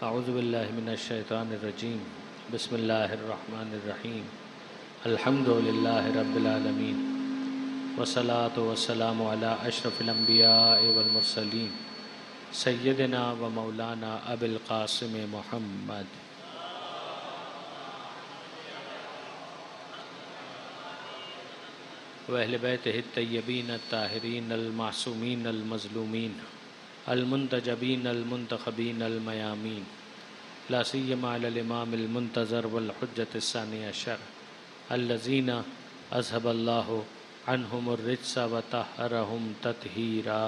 اعوذ باللہ من الشیطان الرجیم بسم اللہ الرحمن الرحیم الحمد للہ رب العالمین والصلاة والسلام علی اشرف الانبیاء والمرسلین سیدنا و مولانا ابی القاسم محمد وأہل بیتہ الطیبین الطاہرین المعصومین المظلومین المنتجبین المنتخبین المیامین لا سیما علی الامام المنتظر والحجة الثانی عشر الذین اذهب اللہ عنہم الرجس وطہرہم تطہیرا.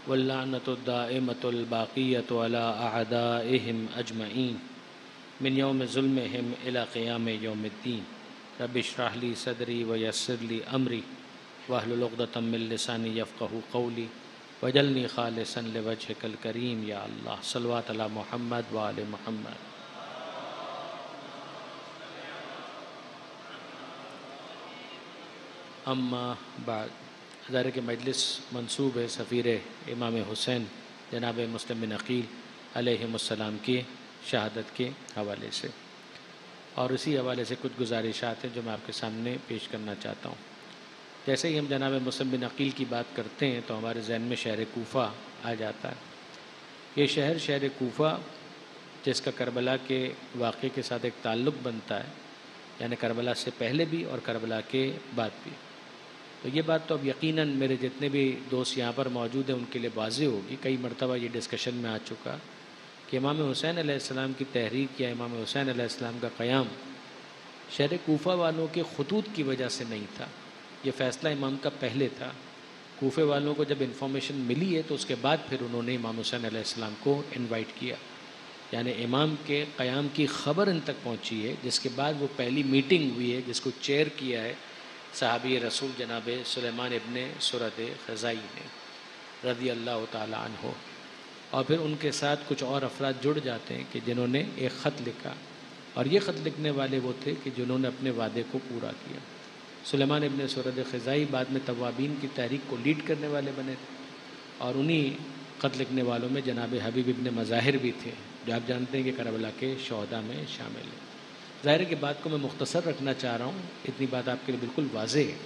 واللعنة الدائمة الباقية على أعدائهم أجمعين من يوم ظلمهم إلى قيام يوم الدين. رب اشرح لي صدري ويسر لي أمري واحلل عقدة من لساني يفقهوا قولي واجعلني خالصا لوجهك الكريم يا الله. صلوات على محمد وآل محمد. اما بعد، ادارے کے مجلس منسوب ہے سفیر امام حسین جناب مسلم بن عقیل علیہ السلام کی شہادت کے حوالے سے، اور اسی حوالے سے کچھ گزارشات ہیں جو میں آپ کے سامنے پیش کرنا چاہتا ہوں. جیسے ہی ہم جناب مسلم بن عقیل کی بات کرتے ہیں تو ہمارے ذہن میں شہر کوفہ آ جاتا ہے. یہ شہر کوفہ جس کا کربلا کے واقعے کے ساتھ ایک تعلق بنتا ہے، یعنی کربلا سے پہلے بھی اور کربلا کے بعد بھی. تو یہ بات تو اب یقیناً میرے جتنے بھی دوست یہاں پر موجود ہیں ان کے لیے واضح ہوگی. کئی مرتبہ یہ ڈسکشن میں آ چکا کہ امام حسین علیہ السلام کی تحریک یا امام حسین علیہ السلام کا قیام شہر کوفہ والوں کے خطوط کی وجہ سے نہیں تھا. یہ فیصلہ امام کا پہلے تھا. کوفے والوں کو جب انفارمیشن ملی ہے تو اس کے بعد پھر انہوں نے امام حسین علیہ السلام کو انوائٹ کیا، یعنی امام کے قیام کی خبر ان تک پہنچی ہے، جس کے بعد وہ پہلی میٹنگ ہوئی ہے جس کو چیئر کیا ہے صحابی رسول جناب سلیمان ابن سرد خزائی نے رضی اللہ تعالی عنہ. اور پھر ان کے ساتھ کچھ اور افراد جڑ جاتے ہیں کہ جنہوں نے ایک خط لکھا، اور یہ خط لکھنے والے وہ تھے کہ جنہوں نے اپنے وعدے کو پورا کیا. سلیمان ابن سرد خزائی بعد میں توابین کی تحریک کو لیڈ کرنے والے بنے تھے، اور انہی خط لکھنے والوں میں جناب حبیب ابن مظاہر بھی تھے جو آپ جانتے ہیں کہ کربلا کے شہداء میں شامل ہیں. ظاہر ہے کہ بات کو میں مختصر رکھنا چاہ رہا ہوں، اتنی بات آپ کے لیے بالکل واضح ہے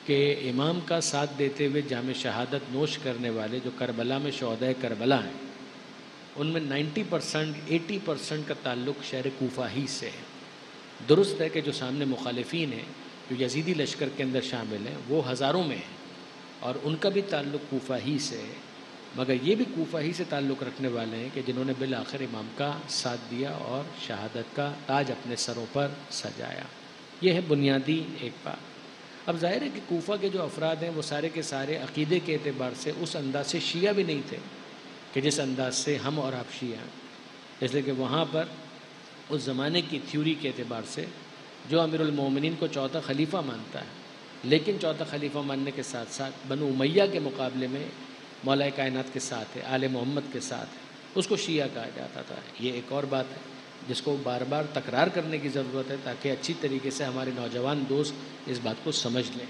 کہ امام کا ساتھ دیتے ہوئے جام شہادت نوش کرنے والے جو کربلا میں شہداء کربلا ہیں، ان میں 90% 80% کا تعلق شہر کوفہ ہی سے ہے. درست ہے کہ جو سامنے مخالفین ہیں جو یزیدی لشکر کے اندر شامل ہیں وہ ہزاروں میں ہیں اور ان کا بھی تعلق کوفہ ہی سے ہے، مگر یہ بھی کوفہ ہی سے تعلق رکھنے والے ہیں کہ جنہوں نے بالآخر امام کا ساتھ دیا اور شہادت کا تاج اپنے سروں پر سجایا. یہ ہے بنیادی ایک بات. اب ظاہر ہے کہ کوفہ کے جو افراد ہیں وہ سارے کے سارے عقیدے کے اعتبار سے اس انداز سے شیعہ بھی نہیں تھے کہ جس انداز سے ہم اور آپ شیعہ ہیں. اس لیے کہ وہاں پر اس زمانے کی تھیوری کے اعتبار سے جو امیر المومنین کو چوتھا خلیفہ مانتا ہے، لیکن چوتھا خلیفہ ماننے کے ساتھ ساتھ بنو امیہ کے مقابلے میں مولا کائنات کے ساتھ ہے، آل محمد کے ساتھ ہے، اس کو شیعہ کہا جاتا تھا. یہ ایک اور بات ہے جس کو بار بار تکرار کرنے کی ضرورت ہے تاکہ اچھی طریقے سے ہمارے نوجوان دوست اس بات کو سمجھ لیں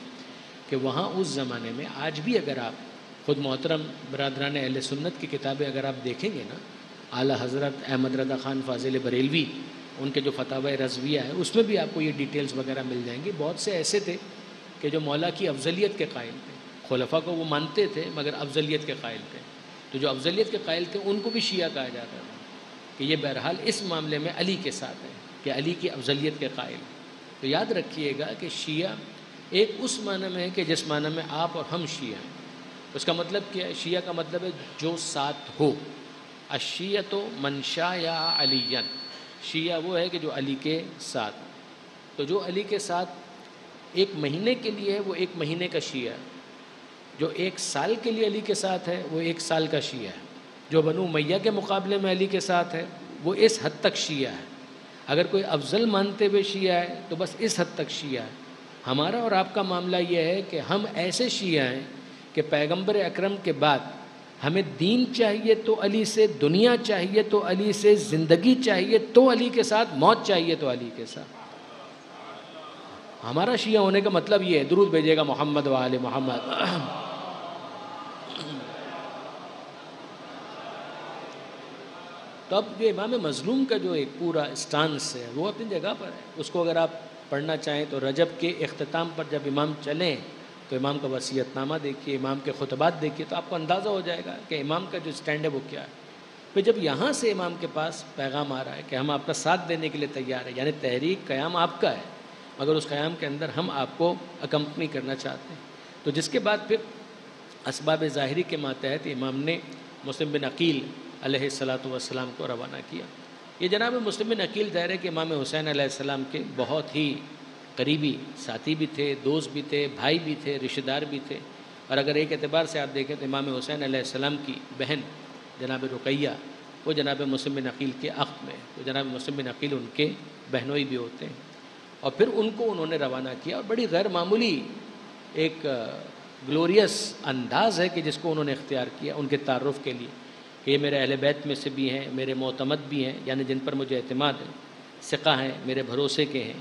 کہ وہاں اس زمانے میں آج بھی اگر آپ خود محترم برادران اہل سنت کی کتابیں اگر آپ دیکھیں گے نا، اعلیٰ حضرت احمد رضا خان فاضل بریلوی ان کے جو فتاوی رضویہ ہے اس میں بھی آپ کو یہ ڈیٹیلز وغیرہ مل جائیں گی. بہت سے ایسے تھے کہ جو مولا کی افضلیت کے قائل تھے، خلفاء کو وہ مانتے تھے مگر افضلیت کے قائل تھے. تو جو افضلیت کے قائل تھے ان کو بھی شیعہ کہا جاتا تھا کہ یہ بہرحال اس معاملے میں علی کے ساتھ ہے کہ علی کی افضلیت کے قائل. تو یاد رکھیے گا کہ شیعہ ایک اس معنی میں ہے کہ جس معنی میں آپ اور ہم شیعہ ہیں. اس کا مطلب کیا ہے؟ شیعہ کا مطلب ہے جو ساتھ ہو. الشیعۃ من شایا علیٰ، شیعہ وہ ہے کہ جو علی کے ساتھ. تو جو علی کے ساتھ ایک مہینے کے لیے ہے وہ ایک مہینے کا شیعہ ہے، جو ایک سال کے لیے علی کے ساتھ ہے وہ ایک سال کا شیعہ ہے، جو بنو امیہ کے مقابلے میں علی کے ساتھ ہے وہ اس حد تک شیعہ ہے. اگر کوئی افضل مانتے ہوئے شیعہ ہے تو بس اس حد تک شیعہ ہے. ہمارا اور آپ کا معاملہ یہ ہے کہ ہم ایسے شیعہ ہیں کہ پیغمبر اکرم کے بعد ہمیں دین چاہیے تو علی سے، دنیا چاہیے تو علی سے، زندگی چاہیے تو علی کے ساتھ، موت چاہیے تو علی کے ساتھ. ہمارا شیعہ ہونے کا مطلب یہ ہے. درود بھیجیے گا محمد و آل محمد. تو اب جو امام مظلوم کا جو ایک پورا اسٹانس ہے وہ اپنی جگہ پر ہے. اس کو اگر آپ پڑھنا چاہیں تو رجب کے اختتام پر جب امام چلیں تو امام کا وصیت نامہ دیکھیے، امام کے خطبات دیکھیے، تو آپ کو اندازہ ہو جائے گا کہ امام کا جو اسٹینڈ ہے وہ کیا ہے. پھر جب یہاں سے امام کے پاس پیغام آ رہا ہے کہ ہم آپ کا ساتھ دینے کے لیے تیار ہیں، یعنی تحریک قیام آپ کا ہے مگر اس قیام کے اندر ہم آپ کو اکمپنی کرنا چاہتے ہیں. تو جس کے بعد پھر اسباب ظاہری کے ماتحت امام نے مسلم بن عقیل علیہ السلام کو روانہ کیا. یہ جناب مسلم بن عقیل ظاہر ہے کہ امام حسین علیہ السلام کے بہت ہی قریبی ساتھی بھی تھے، دوست بھی تھے، بھائی بھی تھے، رشتہ دار بھی تھے. اور اگر ایک اعتبار سے آپ دیکھیں تو امام حسین علیہ السلام کی بہن جناب رقیہ وہ جناب مسلم بن عقیل کے عقد میں، تو جناب مسلم بن عقیل ان کے بہنوئی بھی ہوتے ہیں. اور پھر ان کو انہوں نے روانہ کیا، اور بڑی غیر معمولی ایک گلوریس انداز ہے کہ جس کو انہوں نے اختیار کیا ان کے تعارف کے لیے کہ یہ میرے اہل بیت میں سے بھی ہیں، میرے معتمد بھی ہیں، یعنی جن پر مجھے اعتماد ہے، ثقہ ہیں، میرے بھروسے کے ہیں،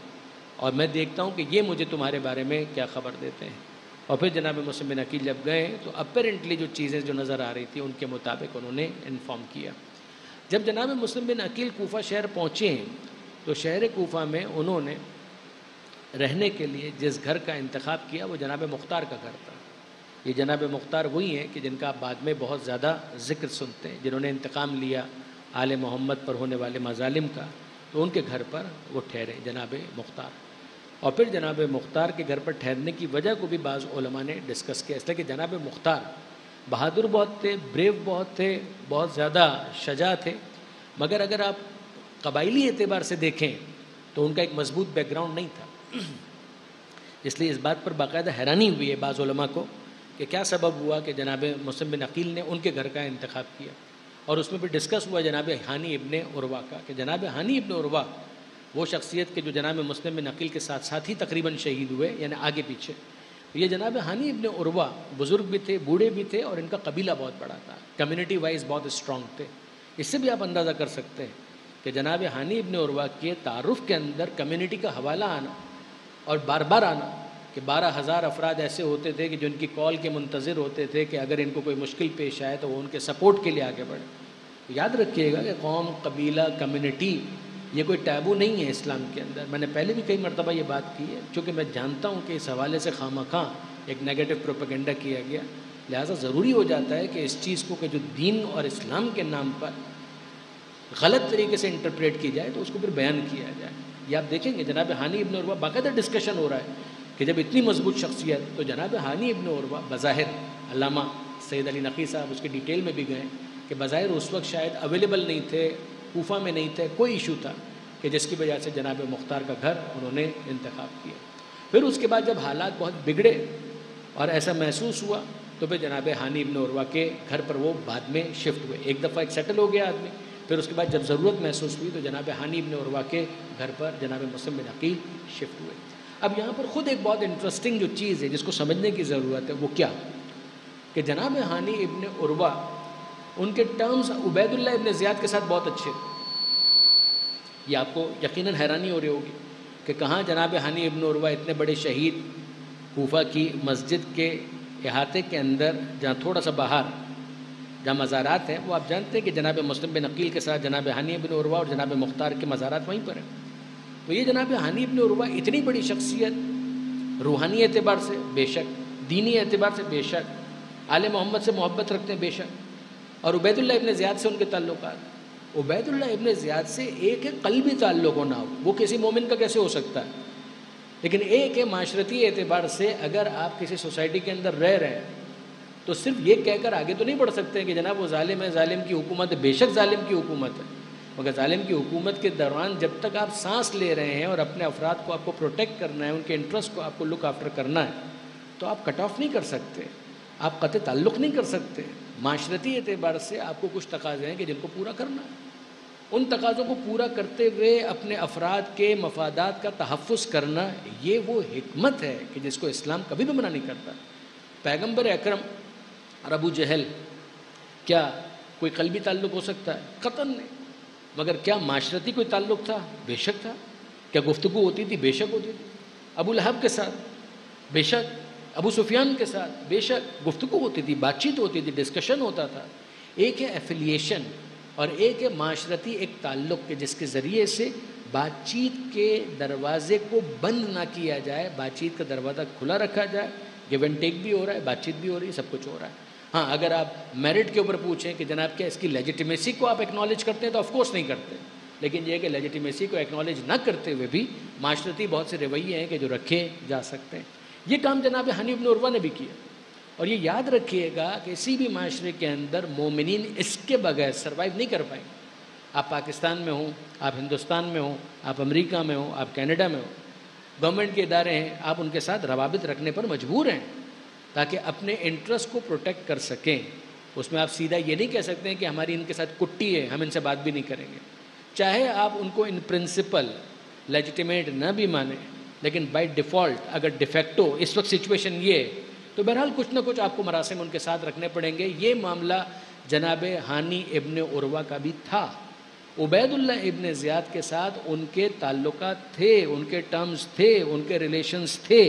اور میں دیکھتا ہوں کہ یہ مجھے تمہارے بارے میں کیا خبر دیتے ہیں. اور پھر جناب مسلم بن عقیل جب گئے تو اپیرنٹلی جو چیزیں جو نظر آ رہی تھیں ان کے مطابق انہوں نے انفارم کیا. جب جناب مسلم بن عقیل کوفہ شہر پہنچے ہیں تو شہر کوفہ میں انہوں نے رہنے کے لیے جس گھر کا انتخاب کیا وہ جناب مختار کا گھر تھا. یہ جناب مختار وہی ہیں کہ جن کا آپ بعد میں بہت زیادہ ذکر سنتے ہیں، جنہوں نے انتقام لیا آل محمد پر ہونے والے مظالم کا، تو ان کے گھر پر وہ ٹھہرے جناب مختار. اور پھر جناب مختار کے گھر پر ٹھہرنے کی وجہ کو بھی بعض علماء نے ڈسکس کیا، اس لیے کہ جناب مختار بہادر بہت تھے، بریو بہت تھے، بہت زیادہ شجاع تھے، مگر اگر آپ قبائلی اعتبار سے دیکھیں تو ان کا ایک مضبوط بیک گراؤنڈ نہیں تھا. اس لیے اس بات پر باقاعدہ حیرانی ہوئی ہے بعض علماء کو کہ کیا سبب ہوا کہ جناب مسلم بن عقیل نے ان کے گھر کا انتخاب کیا. اور اس میں بھی ڈسکس ہوا جناب ہانی ابن عروہ کا کہ جناب ہانی ابن عروہ وہ شخصیت کے جو جناب مسلم بن عقیل کے ساتھ ساتھ ہی تقریباً شہید ہوئے، یعنی آگے پیچھے. یہ جناب ہانی ابن عروہ بزرگ بھی تھے، بوڑھے بھی تھے، اور ان کا قبیلہ بہت بڑا تھا، کمیونٹی وائز بہت اسٹرانگ تھے. اس سے بھی آپ اندازہ کر سکتے ہیں کہ جناب ہانی ابن عروہ کے تعارف کے اندر کمیونٹی کا حوالہ آنا اور بار بار آنا کہ 12,000 افراد ایسے ہوتے تھے کہ جو ان کی کال کے منتظر ہوتے تھے کہ اگر ان کو کوئی مشکل پیش آئے تو وہ ان کے سپورٹ کے لیے آگے بڑھے. یاد رکھیے گا کہ قوم، قبیلہ، کمیونٹی یہ کوئی ٹیبو نہیں ہے اسلام کے اندر. میں نے پہلے بھی کئی مرتبہ یہ بات کی ہے، چونکہ میں جانتا ہوں کہ اس حوالے سے خواہ ایک نیگیٹو پروپیگنڈا کیا گیا، لہٰذا ضروری ہو جاتا ہے کہ اس چیز کو کہ جو دین اور اسلام کے نام پر غلط طریقے سے انٹرپریٹ کی جائے تو اس کو پھر بیان کیا جائے. یہ آپ دیکھیں گے جناب ہانی ابن عروہ باقاعدہ ڈسکشن ہو رہا ہے کہ جب اتنی مضبوط شخصیت تو جناب ہانی ابن عروہ بظاہر علامہ سید علی نقی صاحب اس کی ڈیٹیل میں بھی گئے کہ بظاہر اس وقت شاید اویلیبل نہیں تھے، کوفہ میں نہیں تھے، کوئی ایشو تھا کہ جس کی وجہ سے جناب مختار کا گھر انہوں نے انتخاب کیا. پھر اس کے بعد جب حالات بہت بگڑے اور ایسا محسوس ہوا تو پھر جناب ہانی ابن عروہ کے گھر پر وہ بعد میں شفٹ ہوئے. ایک دفعہ ایک سیٹل ہو گیا آدمی، پھر اس کے بعد جب ضرورت محسوس ہوئی تو جناب ہانی ابن عروہ کے گھر پر جناب مسلم بن عقیل شفٹ ہوئے. اب یہاں پر خود ایک بہت انٹرسٹنگ جو چیز ہے جس کو سمجھنے کی ضرورت ہے وہ کیا کہ جناب ہانی ابن عروہ ان کے ٹرمز عبید اللہ ابن زیاد کے ساتھ بہت اچھے. یہ آپ کو یقیناً حیرانی ہو رہی ہوگی کہ کہاں جناب ہانی ابن عروہ اتنے بڑے شہید کوفہ کی مسجد کے احاطے کے اندر جہاں تھوڑا سا باہر جہاں مزارات ہیں، وہ آپ جانتے ہیں کہ جناب مسلم بن عقیل کے ساتھ جناب ہانی ابن عروہ اور جناب مختار کے مزارات وہیں پر ہیں. تو یہ جناب ہانی ابن عروہ اتنی بڑی شخصیت، روحانی اعتبار سے بے شک، دینی اعتبار سے بے شک، آل محمد سے محبت رکھتے ہیں بے شک، اور عبید اللہ ابن زیاد سے ان کے تعلقات. عبید اللہ ابن زیاد سے ایک ہے قلبی تعلق ہونا، وہ کسی مومن کا کیسے ہو سکتا ہے، لیکن ایک ہے معاشرتی اعتبار سے اگر آپ کسی سوسائٹی کے اندر رہ رہے ہیں تو صرف یہ کہہ کر آگے تو نہیں بڑھ سکتے کہ جناب وہ ظالم ہے، ظالم کی حکومت ہے. بے شک ظالم کی حکومت ہے، مگر ظالم کی حکومت کے دوران جب تک آپ سانس لے رہے ہیں اور اپنے افراد کو آپ کو پروٹیکٹ کرنا ہے، ان کے انٹرسٹ کو آپ کو لک آفٹر کرنا ہے، تو آپ کٹ آف نہیں کر سکتے، آپ قطع تعلق نہیں کر سکتے. معاشرتی اعتبار سے آپ کو کچھ تقاضے ہیں کہ جن کو پورا کرنا ہے. ان تقاضوں کو پورا کرتے ہوئے اپنے افراد کے مفادات کا تحفظ کرنا، یہ وہ حکمت ہے کہ جس کو اسلام کبھی بھی منع نہیں کرتا. پیغمبر اکرم اور ابو جہل کیا کوئی قلبی تعلق ہو سکتا ہے؟ قطعاً نہیں. مگر کیا معاشرتی کوئی تعلق تھا؟ بے شک تھا. کیا گفتگو ہوتی تھی؟ بے شک ہوتی تھی. ابو لہب کے ساتھ بے شک، ابو سفیان کے ساتھ بے شک گفتگو ہوتی تھی، بات چیت ہوتی تھی، ڈسکشن ہوتا تھا. ایک ہے ایفیلیشن، اور ایک ہے معاشرتی ایک تعلق کے جس کے ذریعے سے بات چیت کے دروازے کو بند نہ کیا جائے، بات چیت کا دروازہ کھلا رکھا جائے، گیو اینڈ ٹیک بھی ہو رہا ہے، بات چیت بھی ہو رہی ہے، سب کچھ ہو رہا ہے۔ ہاں اگر آپ میرٹ کے اوپر پوچھیں کہ جناب کیا اس کی لیجیٹیمیسی کو آپ ایکنالج کرتے ہیں تو آف کورس نہیں کرتے، لیکن یہ کہ لیجیٹیمیسی کو ایکنالج نہ کرتے ہوئے بھی معاشرتی بہت سے رویے ہیں کہ جو رکھے جا سکتے ہیں۔ یہ کام جناب ہانی بن عروہ نے بھی کیا، اور یہ یاد رکھیے گا کہ کسی بھی معاشرے کے اندر مومنین اس کے بغیر سروائیو نہیں کر پائیں گے۔ آپ پاکستان میں ہوں، آپ ہندوستان میں ہوں، آپ امریکہ میں ہوں، آپ کینیڈا میں ہوں، گورنمنٹ کے ادارے ہیں، آپ ان کے ساتھ روابط رکھنے پر مجبور ہیں تاکہ اپنے انٹرسٹ کو پروٹیکٹ کر سکیں۔ اس میں آپ سیدھا یہ نہیں کہہ سکتے ہیں کہ ہماری ان کے ساتھ کٹی ہے، ہم ان سے بات بھی نہیں کریں گے، چاہے آپ ان کو ان پرنسپل لیجیٹیمیٹ نہ بھی مانیں، لیکن بائی ڈیفالٹ اگر ڈیفیکٹو اس وقت سچویشن یہ ہے تو بہرحال کچھ نہ کچھ آپ کو مراسم ان کے ساتھ رکھنے پڑیں گے۔ یہ معاملہ جناب ہانی ابن عروہ کا بھی تھا۔ عبید اللہ ابن زیاد کے ساتھ ان کے تعلقات تھے، ان کے ٹرمز تھے، ان کے ریلیشنز تھے،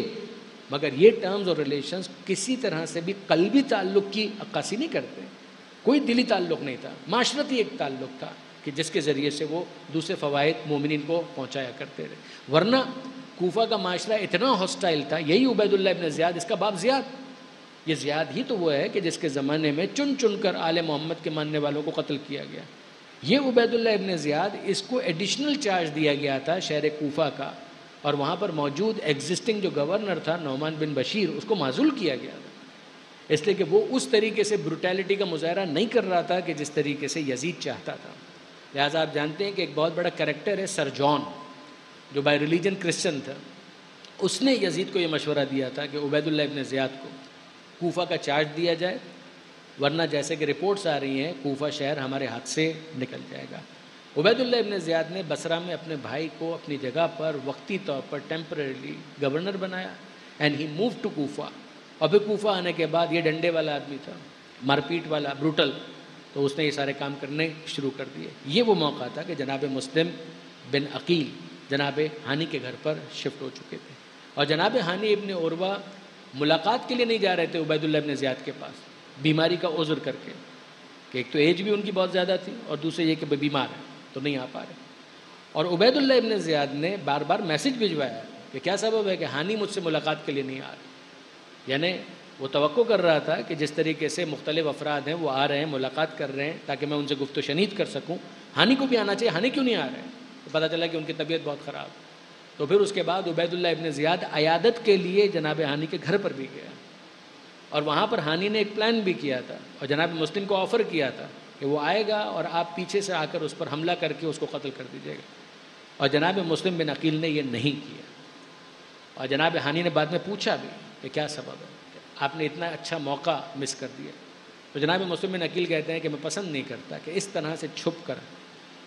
مگر یہ ٹرمز اور ریلیشنز کسی طرح سے بھی قلبی تعلق کی عکاسی نہیں کرتے، کوئی دلی تعلق نہیں تھا، معاشرتی ایک تعلق تھا کہ جس کے ذریعے سے وہ دوسرے فوائد مومنین کو پہنچایا کرتے رہے۔ ورنہ کوفہ کا معاشرہ اتنا ہاسٹائل تھا، یہی عبید اللہ ابن زیاد، اس کا باپ زیاد، یہ زیاد ہی تو وہ ہے کہ جس کے زمانے میں چن چن کر آل محمد کے ماننے والوں کو قتل کیا گیا۔ یہ عبید اللہ ابن زیاد، اس کو ایڈیشنل چارج دیا گیا تھا شہر کوفہ کا، اور وہاں پر موجود ایگزسٹنگ جو گورنر تھا نعمان بن بشیر، اس کو معزول کیا گیا تھا، اس لیے کہ وہ اس طریقے سے بروٹیلٹی کا مظاہرہ نہیں کر رہا تھا کہ جس طریقے سے یزید چاہتا تھا۔ لہٰذا آپ جانتے ہیں کہ ایک بہت بڑا کریکٹر ہے سر جان، جو بائی ریلیجن کرسچن تھا، اس نے یزید کو یہ مشورہ دیا تھا کہ عبید اللہ ابن زیاد کو کوفہ کا چارج دیا جائے، ورنہ جیسے کہ رپورٹس آ رہی ہیں کوفہ شہر ہمارے ہاتھ سے نکل جائے گا۔ عبید اللہ ابن زیاد نے بصرہ میں اپنے بھائی کو اپنی جگہ پر وقتی طور پر ٹیمپرریلی گورنر بنایا، and he move to Kufa. اور پھر کوفہ آنے کے بعد یہ ڈنڈے والا آدمی تھا، مار پیٹ والا، بروٹل، تو اس نے یہ سارے کام کرنے شروع کر دیے۔ یہ وہ موقع تھا کہ جناب مسلم بن عقیل جناب ہانی کے گھر پر شفٹ ہو چکے تھے، اور جناب ہانی ابن عروہ ملاقات کے لیے نہیں جا رہے تھے عبید اللہ ابن زیاد کے پاس، بیماری کا عذر کر کے، کہ ایک تو ایج بھی ان کی بہت زیادہ تھی، اور دوسرے یہ کہ بیمار ہیں تو نہیں آ پا رہے۔ اور عبید اللہ ابن زیاد نے بار بار میسج بھجوایا کہ کیا سبب ہے کہ ہانی مجھ سے ملاقات کے لیے نہیں آ رہے، یعنی وہ توقع کر رہا تھا کہ جس طریقے سے مختلف افراد ہیں وہ آ رہے ہیں، ملاقات کر رہے ہیں تاکہ میں ان سے گفت و شنید کر سکوں، ہانی کو بھی آنا چاہیے، ہانی کیوں نہیں آ رہے ہیں؟ تو پتہ چلا کہ ان کی طبیعت بہت خراب۔ تو پھر اس کے بعد عبید اللہ ابن زیاد عیادت کے لیے جناب ہانی کے گھر پر بھی گیا، اور وہاں پر ہانی نے ایک پلان بھی کیا تھا اور جناب مسلم کو آفر کیا تھا کہ وہ آئے گا اور آپ پیچھے سے آ کر اس پر حملہ کر کے اس کو قتل کر دیجیے گا، اور جناب مسلم بن عقیل نے یہ نہیں کیا۔ اور جناب ہانی نے بعد میں پوچھا بھی کہ کیا سبب ہے، آپ نے اتنا اچھا موقع مس کر دیا۔ تو جناب مسلم بن عقیل کہتے ہیں کہ میں پسند نہیں کرتا کہ اس طرح سے چھپ کر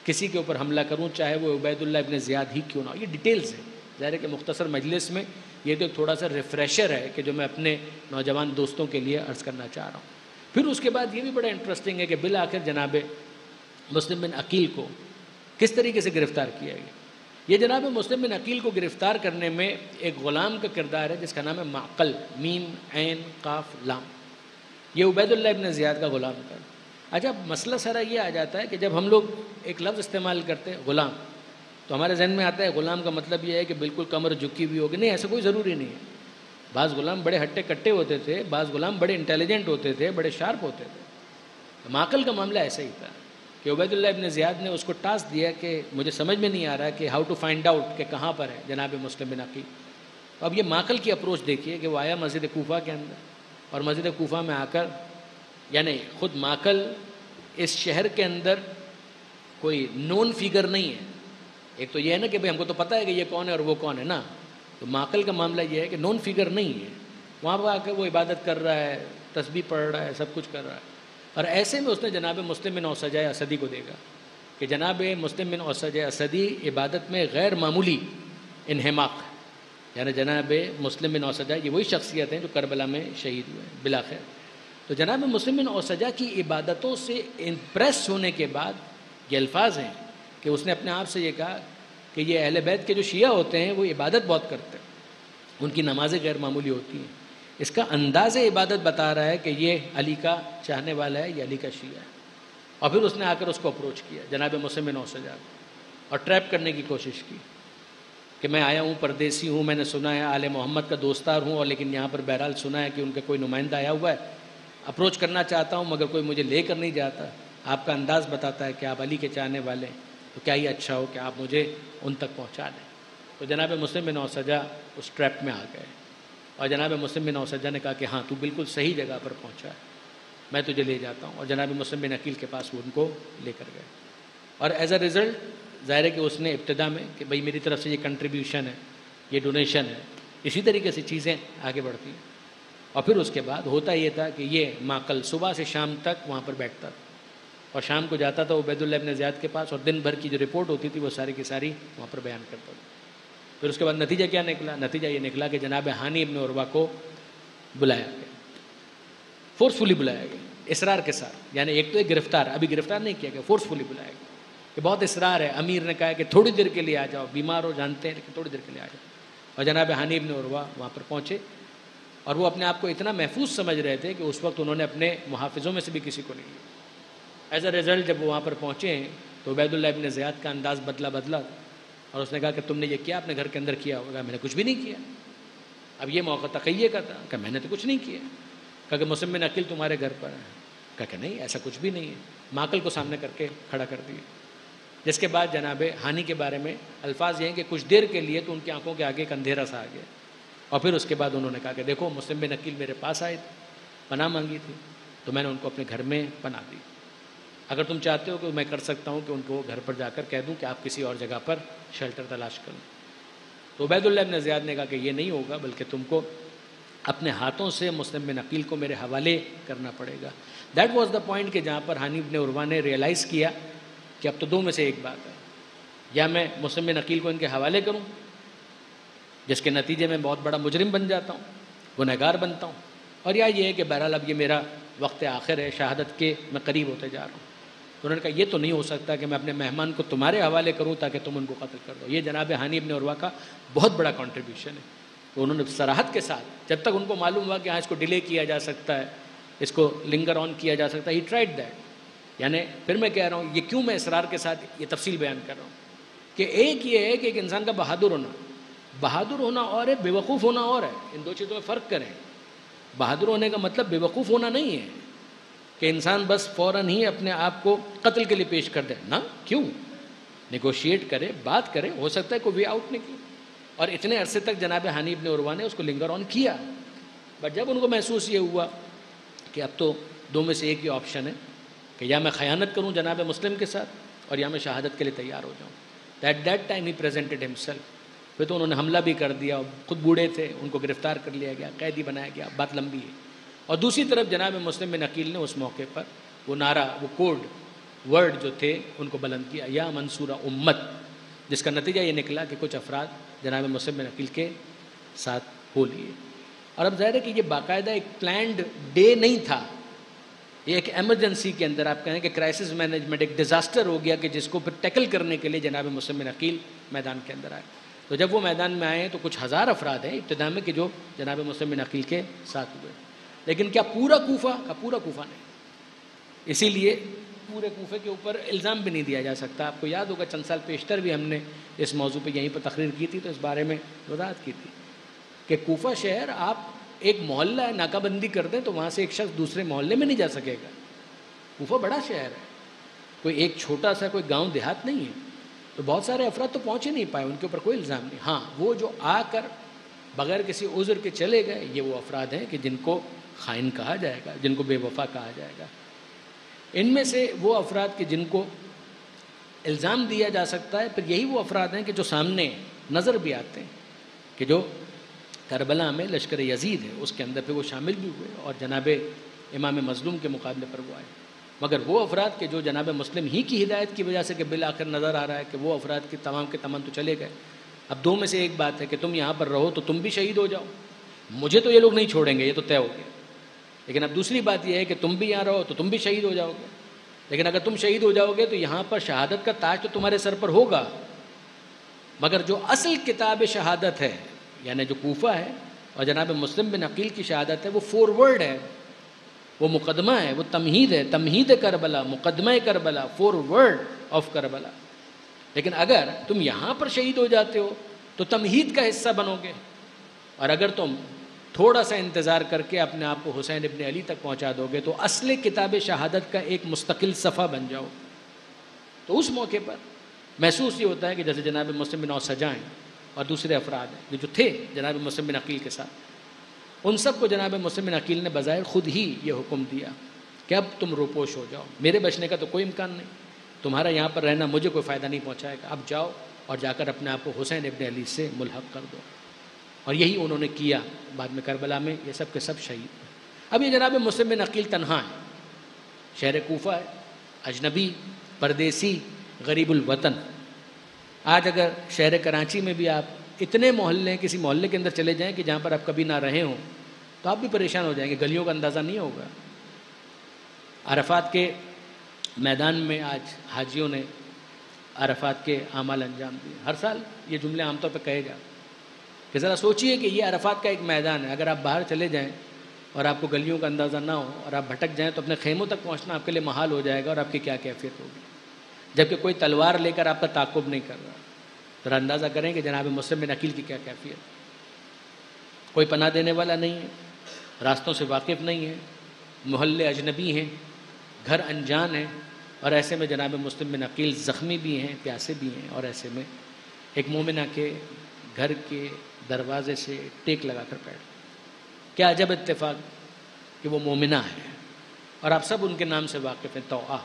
کسی کے اوپر حملہ کروں، چاہے وہ عبید اللہ ابن زیاد ہی کیوں نہ ہو۔ یہ ڈیٹیلز ہے، ظاہر ہے کہ مختصر مجلس میں یہ تو ایک تھوڑا سا ریفریشر ہے کہ جو میں اپنے نوجوان دوستوں کے لیے عرض کرنا چاہ رہا ہوں۔ پھر اس کے بعد یہ بھی بڑا انٹرسٹنگ ہے کہ بالآخر جناب مسلم بن عقیل کو کس طریقے سے گرفتار کیا گیا۔ یہ جناب مسلم بن عقیل کو گرفتار کرنے میں ایک غلام کا کردار ہے جس کا نام ہے معقل، میم عین قاف لام۔ یہ عبید اللہ ابن زیاد کا غلام تھا۔ اچھا مسئلہ سارا یہ آ جاتا ہے کہ جب ہم لوگ ایک لفظ استعمال کرتے ہیں غلام، تو ہمارے ذہن میں آتا ہے غلام کا مطلب یہ ہے کہ بالکل کمر جھکی ہوئی ہوگی، نہیں، ایسا کوئی ضروری نہیں ہے۔ بعض غلام بڑے ہٹے کٹے ہوتے تھے، بعض غلام بڑے انٹیلیجنٹ ہوتے تھے، بڑے شارپ ہوتے تھے۔ معقل کا معاملہ ایسا ہی تھا کہ عبید اللہ ابن زیاد نے اس کو ٹاسک دیا کہ مجھے سمجھ میں نہیں آ رہا کہ ہاؤ ٹو فائنڈ آؤٹ کہ کہاں پر ہے جناب مسلم بن عقیل۔ اب یہ معقل کی اپروچ دیکھیے کہ وہ آیا مسجد کوفہ کے اندر، اور مسجد کوفہ میں آ کر، یعنی خود معقل اس شہر کے اندر کوئی نون فیگر نہیں ہے۔ ایک تو یہ ہے نا کہ بھئی ہم کو تو پتہ ہے کہ یہ کون ہے اور وہ کون ہے نا، تو معقل کا معاملہ یہ ہے کہ نون فیگر نہیں ہے، وہاں پر آ کے وہ عبادت کر رہا ہے، تسبیح پڑھ رہا ہے، سب کچھ کر رہا ہے۔ اور ایسے میں اس نے جناب مسلم بن اوسجہ اسدی کو دیکھا کہ جناب مسلم بن اوسجہ اسدی عبادت میں غیر معمولی انہماق، یعنی جناب مسلم بن اوسجہ یہ وہی شخصیت ہیں جو کربلا میں شہید ہوئے ہیں بالآخر۔ تو جناب مسلم بن اوسجہ کی عبادتوں سے امپریس ہونے کے بعد یہ الفاظ ہیں کہ اس نے اپنے آپ سے یہ کہا کہ یہ اہل بیت کے جو شیعہ ہوتے ہیں وہ عبادت بہت کرتے ہیں، ان کی نمازیں غیر معمولی ہوتی ہیں، اس کا انداز عبادت بتا رہا ہے کہ یہ علی کا چاہنے والا ہے، یہ علی کا شیعہ ہے۔ اور پھر اس نے آ کر اس کو اپروچ کیا جناب مسلم بن اوسجہ اور ٹریپ کرنے کی کوشش کی کہ میں آیا ہوں، پردیسی ہوں، میں نے سنا ہے آل محمد کا دوستدار ہوں، اور لیکن یہاں پر بہرحال سنا ہے کہ ان کا کوئی نمائندہ آیا ہوا ہے، اپروچ کرنا چاہتا ہوں مگر کوئی مجھے لے کر نہیں جاتا، آپ کا انداز بتاتا ہے کہ آپ علی کے چاہنے والے ہیں، تو کیا ہی اچھا ہو کہ آپ مجھے ان تک پہنچا دیں۔ تو جناب مسلم بن اوسجہ اس ٹریپ میں آ گئے، اور جناب مسلم بن اوسجہ نے کہا کہ ہاں تو بالکل صحیح جگہ پر پہنچا ہے، میں تجھے لے جاتا ہوں، اور جناب مسلم بن عقیل کے پاس وہ ان کو لے کر گئے۔ اور ایز اے رزلٹ ظاہر ہے کہ اس نے ابتدا میں کہ بھئی میری طرف سے یہ کنٹریبیوشن ہے، یہ ڈونیشن ہے، اسی طریقے سے چیزیں آگے بڑھتی ہیں۔ اور پھر اس کے بعد ہوتا یہ تھا کہ یہ ماقل صبح سے شام تک وہاں پر بیٹھتا تھا، اور شام کو جاتا تھا عبید اللہ ابن زیاد کے پاس، اور دن بھر کی جو رپورٹ ہوتی تھی وہ ساری کی ساری وہاں پر بیان کرتا تھا۔ پھر اس کے بعد نتیجہ کیا نکلا؟ نتیجہ یہ نکلا کہ جناب ہانی ابن عروہ کو بلایا گیا، فورسفلی بلایا گیا، اصرار کے ساتھ، یعنی ایک تو ایک گرفتار، ابھی گرفتار نہیں کیا گیا، فورسفلی بلایا گیا کہ بہت اصرار ہے، امیر نے کہا کہ تھوڑی دیر کے لیے آ جاؤ، بیمار ہو جانتے ہیں لیکن تھوڑی دیر کے لیے آ جاؤ۔ اور جناب ہانی ابن عروہ وہاں پر پہنچے، اور وہ اپنے آپ کو اتنا محفوظ سمجھ رہے تھے کہ اس وقت انہوں نے اپنے محافظوں میں سے بھی کسی کو نہیں لیا۔ ایز اے رزلٹ جب وہ وہاں پر پہنچے ہیں تو عبید اللہ ابن زیاد کا انداز بدلا، اور اس نے کہا کہ تم نے یہ کیا اپنے گھر کے اندر کیا ہوگا؟ میں نے کچھ بھی نہیں کیا۔ اب یہ موقع تقیہ کا تھا کہ میں نے تو کچھ نہیں کیا۔ کہا کہ مسلم بن عقیل تمہارے گھر پر ہے؟ کہا کہ نہیں، ایسا کچھ بھی نہیں ہے۔ ماقل کو سامنے کر کے کھڑا کر دیا، جس کے بعد جناب ہانی کے بارے میں الفاظ یہ ہیں کہ کچھ دیر کے لیے تو ان کی آنکھوں کے آگے ایک اندھیرا سا آ گیا، اور پھر اس کے بعد انہوں نے کہا کہ دیکھو مسلم بن عقیل میرے پاس آئے تھے، پناہ مانگی تھی، تو میں نے ان کو اپنے گھر میں پناہ دی، اگر تم چاہتے ہو کہ میں کر سکتا ہوں کہ ان کو گھر پر جا کر کہہ دوں کہ آپ کسی اور جگہ پر شیلٹر تلاش کریں۔ تو عبید اللہ ابن زیاد نے کہا کہ یہ نہیں ہوگا، بلکہ تم کو اپنے ہاتھوں سے مسلم بن عقیل کو میرے حوالے کرنا پڑے گا۔ دیٹ واز دا پوائنٹ کہ جہاں پر ہانی ابن عروہ نے ریئلائز کیا کہ اب تو دو میں سے ایک بات ہے، یا میں مسلم بن عقیل کو ان کے حوالے کروں جس کے نتیجے میں بہت بڑا مجرم بن جاتا ہوں، گنہگار بنتا ہوں، اور یا یہ ہے کہ بہرحال اب یہ میرا وقت آخر ہے، شہادت کے میں قریب ہوتے جا رہا ہوں۔ تو انہوں نے کہا یہ تو نہیں ہو سکتا کہ میں اپنے مہمان کو تمہارے حوالے کروں تاکہ تم ان کو قتل کر دو۔ یہ جناب ہانی ابن عروہ کا بہت بڑا کنٹریبیوشن ہے۔ تو انہوں نے صراحت کے ساتھ، جب تک ان کو معلوم ہوا کہ ہاں اس کو ڈیلے کیا جا سکتا ہے، اس کو لنگر آن کیا جا سکتا ہے، ہی ٹرائڈ دیٹ۔ یعنی پھر میں کہہ رہا ہوں، یہ کیوں میں اصرار کے ساتھ یہ تفصیل بیان کر رہا ہوں کہ ایک یہ ہے کہ ایک انسان کا بہادر ہونا اور ہے، بے وقوف ہونا اور ہے، ان دو چیزوں میں فرق کریں۔ بہادر ہونے کا مطلب بے وقوف ہونا نہیں ہے کہ انسان بس فوراً ہی اپنے آپ کو قتل کے لیے پیش کر دے، نہ، کیوں نیگوشیٹ کرے، بات کرے، ہو سکتا ہے کوئی وے آؤٹ نکلے۔ اور اتنے عرصے تک جناب ہانی ابن عروہ نے اس کو لنگر آن کیا، بٹ جب ان کو محسوس یہ ہوا کہ اب تو دو میں سے ایک ہی آپشن ہے کہ یا میں خیانت کروں جناب مسلم کے ساتھ، اور یا میں شہادت کے لیے تیار ہو جاؤں۔ At that time he presented himself. پھر تو انہوں نے حملہ بھی کر دیا، خود بوڑھے تھے، ان کو گرفتار کر لیا گیا، قیدی بنایا گیا، بات لمبی ہے۔ اور دوسری طرف جناب مسلم بن عقیل نے اس موقع پر وہ نعرہ، وہ کوڈ ورڈ جو تھے ان کو بلند کیا، یا منصور امت، جس کا نتیجہ یہ نکلا کہ کچھ افراد جناب مسلم بن عقیل کے ساتھ ہو لیے۔ اور اب ظاہر ہے کہ یہ باقاعدہ ایک پلانڈ ڈے نہیں تھا، یہ ایک ایمرجنسی کے اندر آپ کہیں کہ کرائسس مینجمنٹ، ایک ڈیزاسٹر ہو گیا کہ جس کو پھر ٹیکل کرنے کے لیے جناب مسلم بن عقیل میدان کے اندر آئے۔ تو جب وہ میدان میں آئے تو کچھ ہزار افراد ہیں ابتدا میں کہ جو جناب مسلم بن عقیل کے ساتھ ہوئے، لیکن کیا پورا کوفہ؟ کا پورا کوفہ نہیں۔ اسی لیے پورے کوفے کے اوپر الزام بھی نہیں دیا جا سکتا۔ آپ کو یاد ہوگا چند سال پیشتر بھی ہم نے اس موضوع پہ یہیں پر تقریر کی تھی، تو اس بارے میں وضاحت کی تھی کہ کوفہ شہر آپ ایک محلہ ہے، ناکہ بندی کر دیں تو وہاں سے ایک شخص دوسرے محلے میں نہیں جا سکے گا۔ کوفہ بڑا شہر ہے، کوئی ایک چھوٹا سا کوئی گاؤں دیہات نہیں ہے، تو بہت سارے افراد تو پہنچ ہی نہیں پائے، ان کے اوپر کوئی الزام نہیں۔ ہاں، وہ جو آ کر بغیر کسی عذر کے چلے گئے، یہ وہ افراد ہیں کہ جن کو خائن کہا جائے گا، جن کو بے وفا کہا جائے گا۔ ان میں سے وہ افراد کہ جن کو الزام دیا جا سکتا ہے، پھر یہی وہ افراد ہیں کہ جو سامنے نظر بھی آتے ہیں، کہ جو کربلا میں لشکر یزید ہے اس کے اندر پہ وہ شامل بھی ہوئے اور جناب امام مظلوم کے مقابلے پر وہ آئے۔ مگر وہ افراد کہ جو جناب مسلم ہی کی ہدایت کی وجہ سے کہ بالآخر نظر آ رہا ہے کہ وہ افراد کے تمام تو چلے گئے۔ اب دو میں سے ایک بات ہے کہ تم یہاں پر رہو تو تم بھی شہید ہو جاؤ، مجھے تو یہ لوگ نہیں چھوڑیں گے، یہ تو طے ہو گیا۔ لیکن اب دوسری بات یہ ہے کہ تم بھی یہاں رہو تو تم بھی شہید ہو جاؤ گے، لیکن اگر تم شہید ہو جاؤ گے تو یہاں پر شہادت کا تاج تو تمہارے سر پر ہوگا، مگر جو اصل کتاب شہادت ہے، یعنی جو کوفہ ہے اور جناب مسلم بن عقیل کی شہادت ہے، وہ فارورڈ ہے، وہ مقدمہ ہے، وہ تمہید ہے، تمہید کربلا، مقدمہ Karbala, foreword of Karbala. لیکن اگر تم یہاں پر شہید ہو جاتے ہو تو تمہید کا حصہ بنو گے، اور اگر تم تھوڑا سا انتظار کر کے اپنے آپ کو حسین ابن علی تک پہنچا دو گے تو اصل کتاب شہادت کا ایک مستقل صفحہ بن جاؤ. تو اس موقع پر محسوس یہ ہوتا ہے کہ جیسے جناب مسلم بن سجا ہیں اور دوسرے افراد ہیں جو تھے جناب مسلم بن عقیل کے ساتھ، ان سب کو جناب مسلم بن عقیل نے بظاہر خود ہی یہ حکم دیا کہ اب تم روپوش ہو جاؤ، میرے بچنے کا تو کوئی امکان نہیں، تمہارا یہاں پر رہنا مجھے کوئی فائدہ نہیں پہنچائے گا، اب جاؤ اور جا کر اپنے آپ کو حسین ابن علی سے ملحق کر دو. اور یہی انہوں نے کیا. بعد میں کربلا میں یہ سب کے سب شہید. اب یہ جناب مسلم بن عقیل تنہا ہے، شہر کوفہ ہے، اجنبی، پردیسی، غریب الوطن. آج اگر شہر کراچی میں بھی آپ اتنے محلے کسی محلے کے اندر چلے جائیں کہ جہاں پر آپ کبھی نہ رہے ہوں تو آپ بھی پریشان ہو جائیں گے، گلیوں کا اندازہ نہیں ہوگا. عرفات کے میدان میں آج حاجیوں نے عرفات کے اعمال انجام دیے. ہر سال یہ جملے عام طور پہ کہے گا کہ ذرا سوچئے کہ یہ عرفات کا ایک میدان ہے، اگر آپ باہر چلے جائیں اور آپ کو گلیوں کا اندازہ نہ ہو اور آپ بھٹک جائیں تو اپنے خیموں تک پہنچنا آپ کے لیے محال ہو جائے گا اور آپ کی کیا کیفیت ہوگی، جبکہ کوئی تلوار لے کر آپ کا تعاقب نہیں کر رہا. ذرا اندازہ کریں کہ جناب مسلم بن عقیل کی کیا کیفیت. کوئی پناہ دینے والا نہیں ہے، راستوں سے واقف نہیں ہے، محلے اجنبی ہیں، گھر انجان ہیں، اور ایسے میں جناب مسلم بن عقیل زخمی بھی ہیں، پیاسے بھی ہیں، اور ایسے میں ایک مومنہ کے گھر کے دروازے سے ٹیک لگا کر بیٹھ. کیا عجب اتفاق کہ وہ مومنہ ہے اور آپ سب ان کے نام سے واقف ہیں، توآ.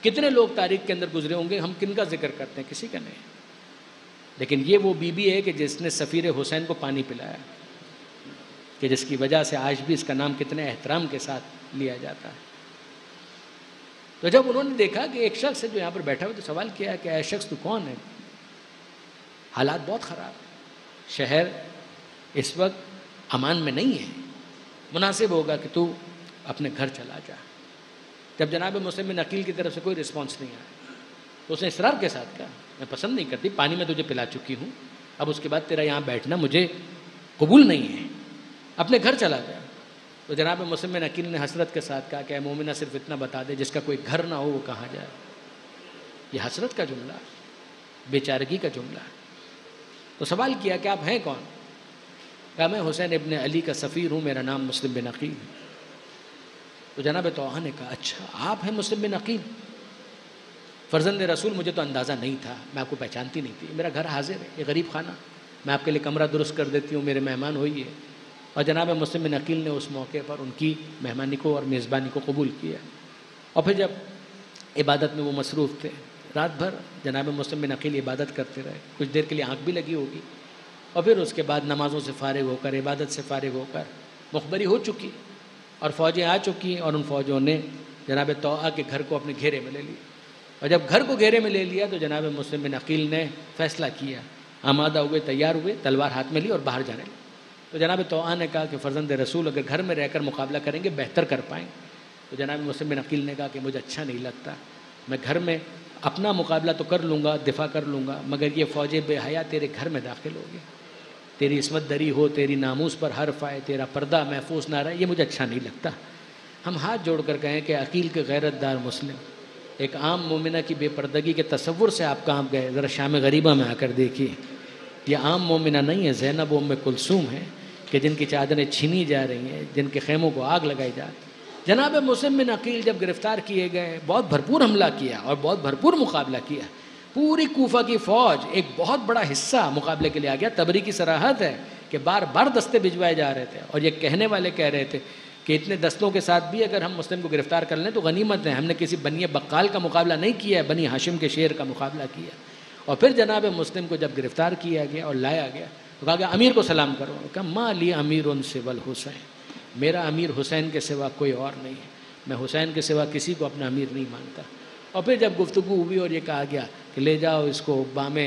کتنے لوگ تاریخ کے اندر گزرے ہوں گے، ہم کن کا ذکر کرتے ہیں؟ کسی کا نہیں. لیکن یہ وہ بی بی ہے کہ جس نے سفیر حسین کو پانی پلایا، کہ جس کی وجہ سے آج بھی اس کا نام کتنے احترام کے ساتھ لیا جاتا ہے. تو جب انہوں نے دیکھا کہ ایک شخص ہے جو یہاں پر بیٹھا ہوا، تو سوال کیا کہ اے شخص تو کون ہے؟ حالات بہت خراب ہیں، شہر اس وقت امان میں نہیں ہے، مناسب ہوگا کہ تو اپنے گھر چلا جا. جب جناب مسلم بن عقیل کی طرف سے کوئی رسپانس نہیں آیا تو اس نے اصرار کے ساتھ کہا میں پسند نہیں کرتی، پانی میں تجھے پلا چکی ہوں، اب اس کے بعد تیرا یہاں بیٹھنا مجھے قبول نہیں ہے، اپنے گھر چلا جا. تو جناب مسلم بن عقیل نے حسرت کے ساتھ کہا کہ اے مومنہ صرف اتنا بتا دے جس کا کوئی گھر نہ ہو وہ کہاں جائے. یہ حسرت کا جملہ ہے، بیچارگی کا جملہ ہے. تو سوال کیا کہ آپ ہیں کون؟ کہا میں حسین ابن علی کا سفیر ہوں، میرا نام مسلم بن عقیل ہے. تو جناب توآ نے کہا اچھا آپ ہیں مسلم بن عقیل، فرزند رسول، مجھے تو اندازہ نہیں تھا، میں آپ کو پہچانتی نہیں تھی، میرا گھر حاضر ہے، یہ غریب خانہ، میں آپ کے لیے کمرہ درست کر دیتی ہوں، میرے مہمان ہوئیے. اور جناب مسلم بن عقیل نے اس موقع پر ان کی مہمانی کو اور میزبانی کو قبول کیا. اور پھر جب عبادت میں وہ مصروف تھے، رات بھر جناب مسلم بن عقیل عبادت کرتے رہے، کچھ دیر کے لیے آنکھ بھی لگی ہوگی، اور پھر اس کے بعد نمازوں سے فارغ ہو کر، عبادت سے فارغ ہو کر مخبری ہو چکی اور فوجیں آ چکی، اور ان فوجوں نے جناب توآ کے گھر کو اپنے گھیرے میں لے لیا. اور جب گھر کو گھیرے میں لے لیا تو جناب مسلم بن عقیل نے فیصلہ کیا، آمادہ ہوئے، تیار ہوئے، تلوار ہاتھ میں لی اور باہر جانے لگے. تو جناب توآ نے کہا کہ فرزند رسول اگر گھر میں رہ کر مقابلہ کریں گے بہتر کر پائیں. تو جناب مسلم بن عقیل نے کہا کہ مجھے اچھا نہیں لگتا، میں گھر میں اپنا مقابلہ تو کر لوں گا، دفاع کر لوں گا، مگر یہ فوجیں بے حیا تیرے گھر میں داخل ہوگی، تیری عصمت دری ہو، تیری ناموس پر حرف آئے، تیرا پردہ محفوظ نہ رہے، یہ مجھے اچھا نہیں لگتا. ہم ہاتھ جوڑ کر کہیں کہ عقیل کے غیرت دار مسلم، ایک عام مومنہ کی بے پردگی کے تصور سے آپ کہاں گئے؟ ذرا شام غریبہ میں آ کر دیکھیے، یہ عام مومنہ نہیں ہے، زینب و ام کلثوم ہے کہ جن کی چادریں چھینی جا رہی ہیں، جن کے خیموں کو آگ لگائی جا رہی. جناب مسلم بن عقیل جب گرفتار کیے گئے بہت بھرپور حملہ کیا اور بہت بھرپور مقابلہ کیا. پوری کوفہ کی فوج ایک بہت بڑا حصہ مقابلے کے لیے آ گیا. تبری کی صراحت ہے کہ بار بار دستے بھجوائے جا رہے تھے اور یہ کہنے والے کہہ رہے تھے کہ اتنے دستوں کے ساتھ بھی اگر ہم مسلم کو گرفتار کر لیں تو غنیمت ہے، ہم نے کسی بنی بقال کا مقابلہ نہیں کیا ہے، بنی ہاشم کے شیر کا مقابلہ کیا. اور پھر جناب مسلم کو جب گرفتار کیا گیا اور لایا گیا تو کہا کہ امیر کو سلام کرو. کہا ما لی امیر سوى الحسین، میرا امیر حسین کے سوا کوئی اور نہیں ہے، میں حسین کے سوا کسی کو اپنا امیر نہیں مانتا. اور پھر جب گفتگو ہوئی اور یہ کہا گیا کہ لے جاؤ اس کو بام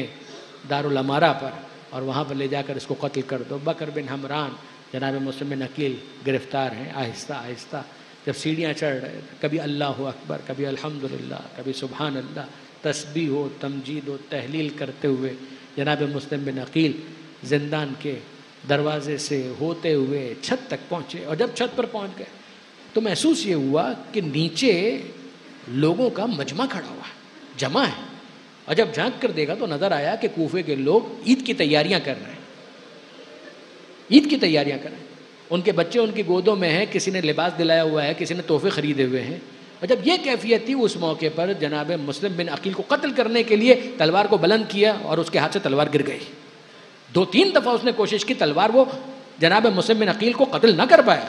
دارالامارہ پر اور وہاں پر لے جا کر اس کو قتل کر دو. بکر بن حمران جناب مسلم بن عقیل گرفتار ہیں. آہستہ آہستہ جب سیڑھیاں چڑھ رہے کبھی اللہ اکبر، کبھی الحمدللہ، کبھی سبحان اللہ، تسبیح و تمجید و تحلیل کرتے ہوئے جناب مسلم بن عقیل زندان کے دروازے سے ہوتے ہوئے چھت تک پہنچے، اور جب چھت پر پہنچ گئے تو محسوس یہ ہوا کہ نیچے لوگوں کا مجمع کھڑا ہوا ہے، جمع ہے، اور جب جھانک کر دیکھا تو نظر آیا کہ کوفے کے لوگ عید کی تیاریاں کر رہے ہیں، عید کی تیاریاں کر رہے ہیں، ان کے بچے ان کی گودوں میں ہیں، کسی نے لباس دلایا ہوا ہے، کسی نے تحفے خریدے ہوئے ہیں۔ اور جب یہ کیفیت تھی، اس موقع پر جناب مسلم بن عقیل کو قتل کرنے کے لیے تلوار کو بلند کیا اور اس کے ہاتھ سے تلوار گر گئی۔ 2-3 دفعہ اس نے کوشش کی، تلوار وہ جناب مسلم بن عقیل کو قتل نہ کر پایا،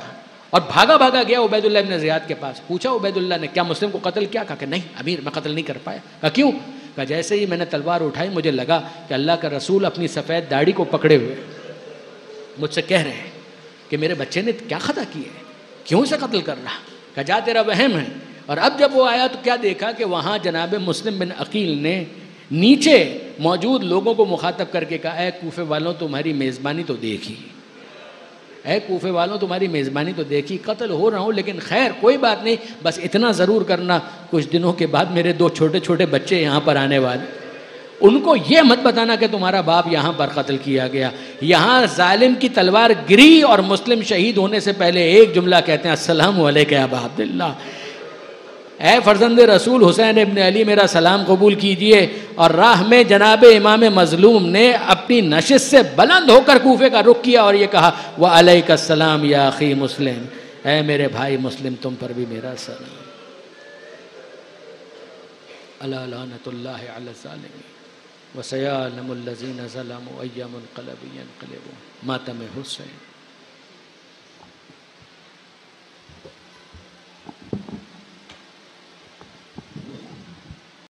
اور بھاگا گیا عبید اللہ بن زیاد کے پاس۔ پوچھا عبید اللہ نے کیا مسلم کو قتل کیا؟ کہا کہ نہیں امیر، میں قتل نہیں کر پایا۔ کہا کیوں؟ کہا جیسے ہی میں نے تلوار اٹھائی مجھے لگا کہ اللہ کا رسول اپنی سفید داڑھی کو پکڑے ہوئے مجھ سے کہہ رہے ہیں کہ میرے بچے نے کیا خطا کی ہے، کیوں اسے قتل کر رہا؟ کہا جا تیرا وہم ہے۔ اور اب جب وہ آیا تو کیا دیکھا کہ وہاں جناب مسلم بن عقیل نے نیچے موجود لوگوں کو مخاطب کر کے کہا اے کوفے والوں تمہاری میزبانی تو دیکھی، اے کوفے والوں تمہاری میزبانی تو دیکھی، قتل ہو رہا ہوں لیکن خیر کوئی بات نہیں، بس اتنا ضرور کرنا کچھ دنوں کے بعد میرے 2 چھوٹے چھوٹے بچے یہاں پر آنے والے، ان کو یہ مت بتانا کہ تمہارا باپ یہاں پر قتل کیا گیا۔ یہاں ظالم کی تلوار گری اور مسلم شہید ہونے سے پہلے ایک جملہ کہتے ہیں السلام علیک یا ابا عبداللہ، اے فرزند رسول حسین ابن علی میرا سلام قبول کیجئے۔ اور راہ میں جناب امام مظلوم نے اپنی نشست سے بلند ہو کر کوفے کا رخ کیا اور یہ کہا وعلیک السلام یا اخی مسلم، اے میرے بھائی مسلم تم پر بھی میرا سلام۔ الا لعنت اللہ علی الظالمین وسیعلم الذین ظلموا ای منقلب ینقلبون۔ ماتم حسین۔